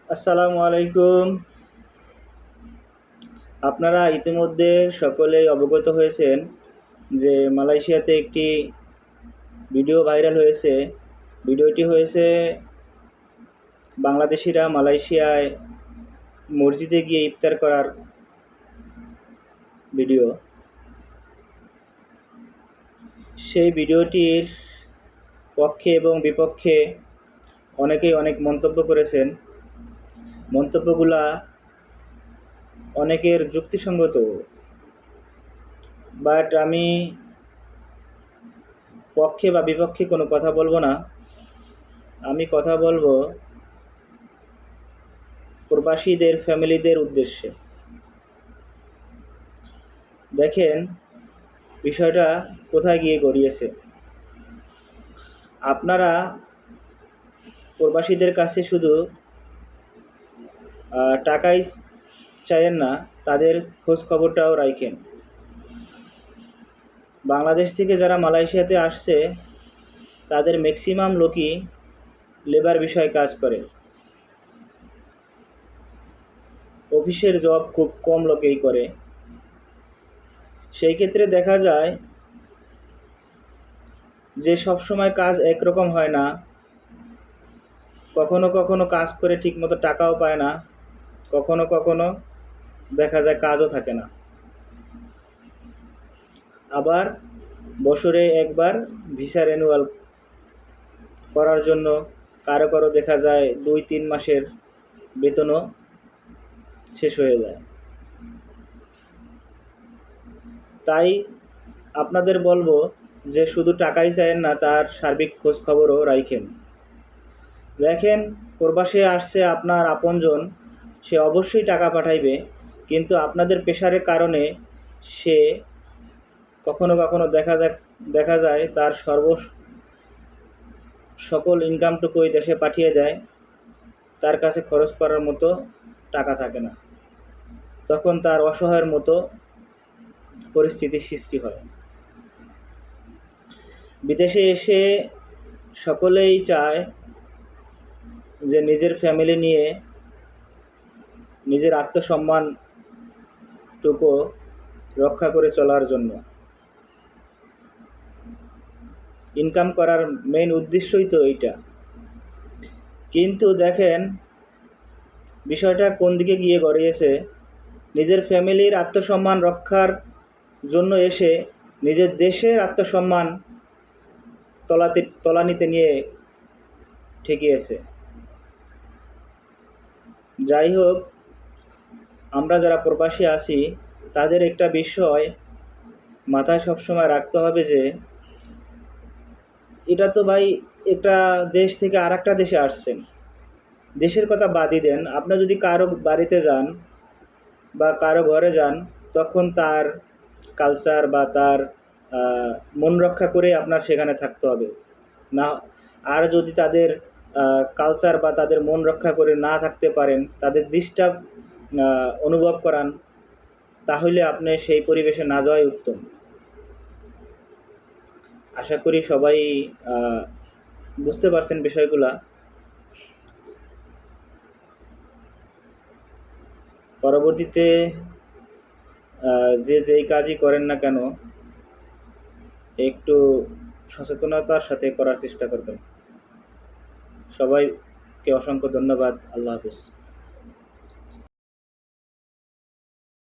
আসসালামু আলাইকুম। আপনারা ইতিমধ্যে সকলেই অবগত হয়েছেন যে মালয়েশিয়াতে একটি ভিডিও ভাইরাল হয়েছে। ভিডিওটি হয়েছে বাংলাদেশিরা মালয়েশিয়ায় মসজিদে গিয়ে ইফতার করার ভিডিও। সেই ভিডিওটির পক্ষে এবং বিপক্ষে অনেকেই অনেক মন্তব্য করেছেন। মন্তব্যগুলা অনেকের যুক্তিসঙ্গত, বাট আমি পক্ষে বা বিপক্ষে কোনো কথা বলবো না। আমি কথা বলবো প্রবাসীদের ফ্যামিলিদের উদ্দেশ্যে। দেখেন বিষয়টা কোথায় গিয়ে গড়িয়েছে। আপনারা প্রবাসীদের কাছে শুধু টাকাই চাইেন না, তাদের খোঁজ খবরটাও রাখেন। বাংলাদেশ থেকে যারা মালয়েশিয়াতে আসছে তাদের ম্যাক্সিমাম লোকই লেবার বিষয়ে কাজ করে। অফিসের জব খুব কম লোকেই করে। সেই ক্ষেত্রে দেখা যায় যে সব সময় কাজ একরকম হয় না। কখনো কখনো কাজ করে ঠিকমতো টাকাও পায় না, কখনো কখনো দেখা যায় কাজও থাকে না। আবার বছরে একবার ভিসা রিনিউয়াল করার জন্য কারো কারো দেখা যায় 2-3 মাসের বেতনও শেষ হয়ে যায়। তাই আপনাদের বলবো যে শুধু টাকাই চাইেন না, তার সার্বিক খোঁজ খবরও রাখেন। দেখেন প্রবাসে আসছে আপনার আপনজন, সে অবশ্যই টাকা পাঠাইবে, কিন্তু আপনাদের প্রেশারের কারণে সে কখনো কখনো দেখা যায় তার সকল ইনকামটুকুই দেশে পাঠিয়ে দেয়। তার কাছে খরচ করার মতো টাকা থাকে না, তখন তার অসহায়ের মতো পরিস্থিতির সৃষ্টি হয়। বিদেশে এসে সকলেই চায় যে নিজের ফ্যামিলি নিয়ে নিজের আত্মসম্মানটুকু রক্ষা করে চলার জন্য। ইনকাম করার মেইন উদ্দেশ্যই তো এইটা। কিন্তু দেখেন বিষয়টা কোন দিকে গিয়ে গড়িয়েছে। নিজের ফ্যামিলির আত্মসম্মান রক্ষার জন্য এসে নিজের দেশের আত্মসম্মান তলানিতে নিয়ে ঠেকিয়েছে। যাই হোক, আমরা যারা প্রবাসী আছি তাদের একটা বিষয় মাথায় সবসময় রাখতে হবে যে এটা তো ভাই একটা দেশ থেকে আর একটা দেশে আসছেন। দেশের কথা বাদই দেন, আপনি যদি কারো বাড়িতে যান বা কারো ঘরে যান, তখন তার কালচার বা তার মন রক্ষা করে আপনার সেখানে থাকতে হবে না। আর যদি তাদের কালচার বা তাদের মন রক্ষা করে না থাকতে পারেন, তাদের ডিস্টার্ব অনুভব করান, তাহলে আপনি সেই পরিবেশে না যাওয়াই উত্তম। আশা করি সবাই বুঝতে পারছেন বিষয়গুলা। পরবর্তীতে যে যেই কাজই করেন না কেন একটু সচেতনতার সাথে করার চেষ্টা করবেন। সবাইকে অসংখ্য ধন্যবাদ। আল্লাহ হাফেজ।